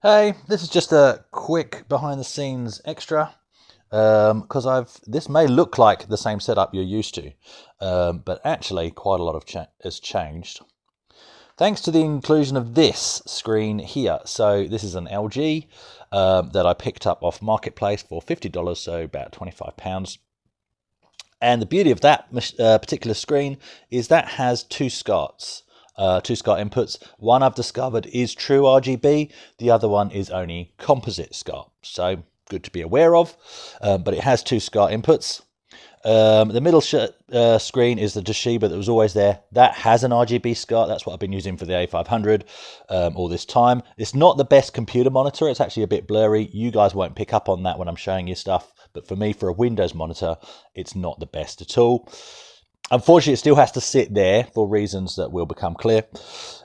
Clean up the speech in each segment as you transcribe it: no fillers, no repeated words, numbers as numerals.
Hey, this is just a quick behind the scenes extra because this may look like the same setup you're used to, but actually quite a lot has changed. Thanks to the inclusion of this screen here. So this is an LG that I picked up off Marketplace for $50, so about £25. And the beauty of that particular screen is that has two SCARTs. Two SCART inputs. One I've discovered is true RGB, the other one is only composite SCART. So good to be aware of, but it has two SCART inputs. The middle screen is the Toshiba that was always there. That has an RGB SCART. That's what I've been using for the A500 all this time. It's not the best computer monitor. It's actually a bit blurry. You guys won't pick up on that when I'm showing you stuff. But for me, for a Windows monitor, it's not the best at all. Unfortunately, it still has to sit there for reasons that will become clear.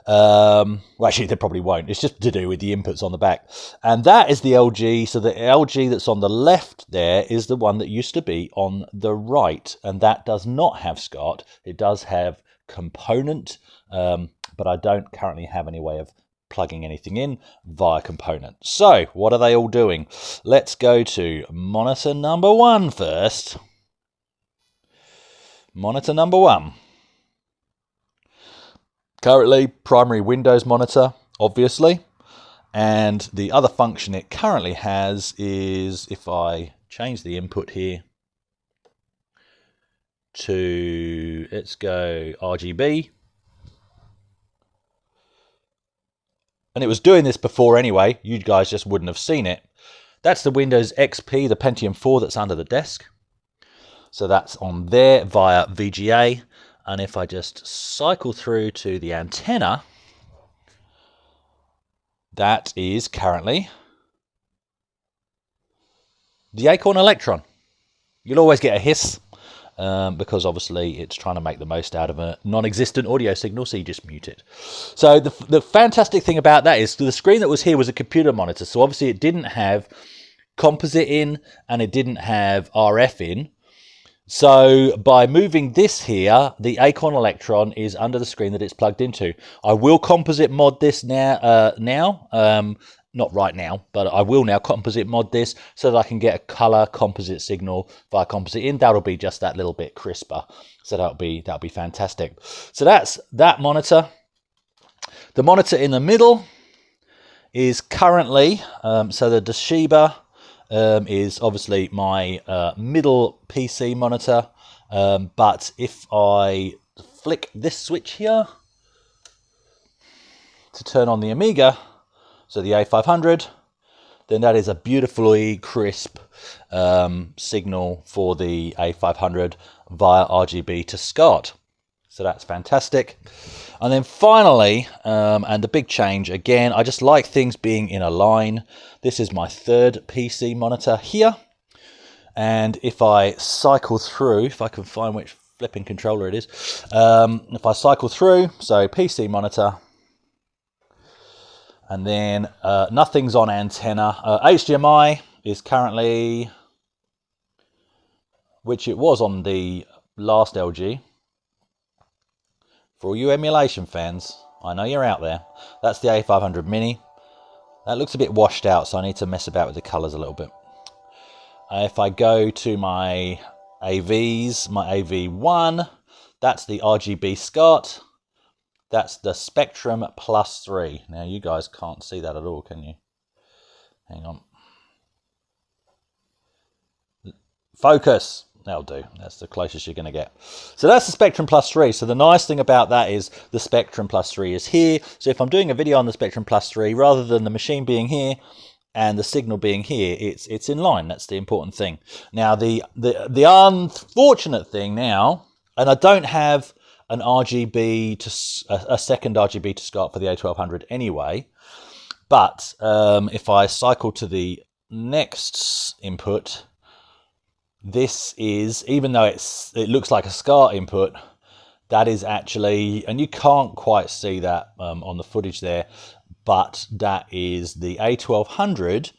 Well, actually, they probably won't. It's just to do with the inputs on the back. And that is the LG. So the LG that's on the left there is the one that used to be on the right. And that does not have SCART. It does have component, but I don't currently have any way of plugging anything in via component. So what are they all doing? Let's go to monitor number one first. Monitor number one. Currently, primary Windows monitor, obviously. And the other function it currently has is, if I change the input here to, let's go RGB. And it was doing this before anyway. You guys just wouldn't have seen it. That's the Windows XP, the Pentium 4 that's under the desk. So that's on there via VGA. And if I just cycle through to the antenna, that is currently the Acorn Electron. You'll always get a hiss because obviously it's trying to make the most out of a non-existent audio signal, so you just mute it. So the fantastic thing about that is the screen that was here was a computer monitor. So obviously it didn't have composite in and it didn't have RF in. So by moving this here, the Acorn Electron is under the screen that it's plugged into. I will composite mod this now, not right now, but I will now composite mod this so that I can get a color composite signal via composite in. That'll be just that little bit crisper. So that'll be fantastic. So that's that monitor. The monitor in the middle is currently, so the Toshiba is obviously my middle PC monitor, but if I flick this switch here to turn on the Amiga, so the A500, then that is a beautifully crisp signal for the A500 via RGB to SCART. So that's fantastic. And then finally, and the big change again, I just like things being in a line. This is my third PC monitor here. And if I cycle through, if I can find which flipping controller it is, if I cycle through, so PC monitor, and then nothing's on antenna. HDMI is currently, which it was on the last LG. For all you emulation fans, I know you're out there. That's the A500 Mini. That looks a bit washed out, so I need to mess about with the colours a little bit. If I go to my AVs, my AV1, that's the RGB SCART. That's the Spectrum Plus 3. Now, you guys can't see that at all, can you? Hang on. Focus. That'll do. That's the closest you're going to get. So that's the Spectrum Plus 3. So the nice thing about that is the Spectrum Plus 3 is here. So if I'm doing a video on the Spectrum Plus 3, rather than the machine being here and the signal being here, it's in line. That's the important thing. Now, the unfortunate thing now, and I don't have an RGB to a second RGB to SCART for the A1200 anyway, but if I cycle to the next input, this is, even though it looks like a SCART input, that is actually, and you can't quite see that on the footage there, but that is the A1200,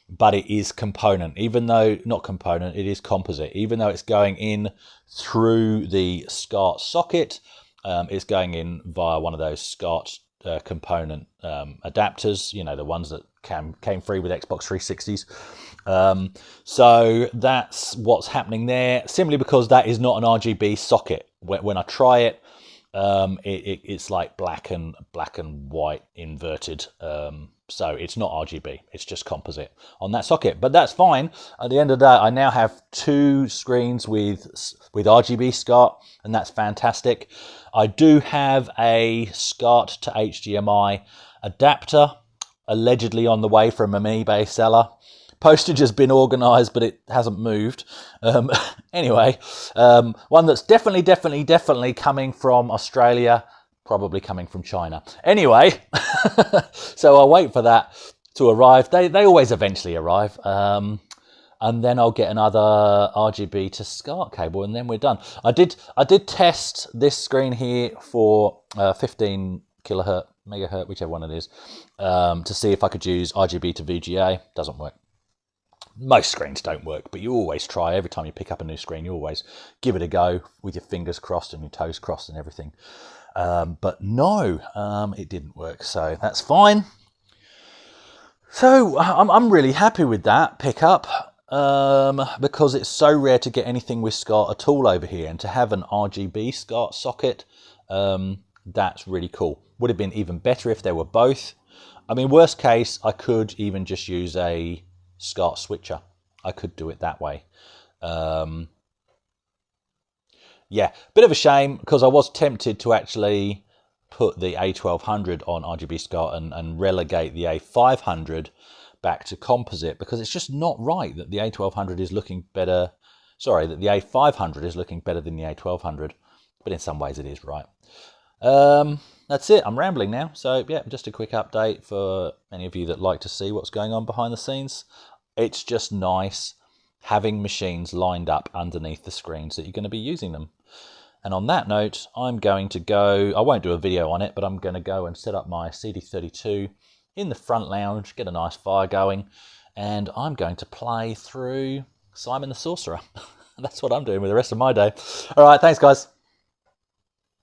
but it is component, even though, not component, it is composite. Even though it's going in through the SCART socket, it's going in via one of those SCART component adapters, you know, the ones that came free with Xbox 360s. So that's what's happening there, simply because that is not an RGB socket. When I try it, it's like black and white inverted. So it's not RGB, it's just composite on that socket, but that's fine. At the end of the day, I now have 2 screens with RGB SCART, and that's fantastic. I do have a SCART to HDMI adapter allegedly on the way from an eBay seller. Postage has been organised, but it hasn't moved. Anyway, one that's definitely coming from Australia, probably coming from China. Anyway, so I'll wait for that to arrive. They always eventually arrive. And then I'll get another RGB to SCART cable, and then we're done. I did test this screen here for 15 kilohertz, megahertz, whichever one it is, to see if I could use RGB to VGA. Doesn't work. Most screens don't work, but you always try. Every time you pick up a new screen, you always give it a go with your fingers crossed and your toes crossed and everything. But no, it didn't work, so that's fine. So I'm really happy with that pickup, because it's so rare to get anything with SCART at all over here, and to have an RGB SCART socket, that's really cool. Would have been even better if there were both. I mean, worst case, I could even just use a SCART switcher. I could do it that way. Yeah, bit of a shame, because I was tempted to actually put the A1200 on RGB SCART and relegate the A500 back to composite, because it's just not right that the A1200 is looking better. Sorry, that the A500 is looking better than the A1200, but in some ways it is right. That's it. I'm rambling now. So yeah, just a quick update for any of you that like to see what's going on behind the scenes. It's just nice having machines lined up underneath the screens that you're going to be using them. And on that note, I'm going to go, I won't do a video on it, but I'm going to go and set up my CD32 in the front lounge, get a nice fire going, and I'm going to play through Simon the Sorcerer. That's what I'm doing with the rest of my day. All right, thanks guys.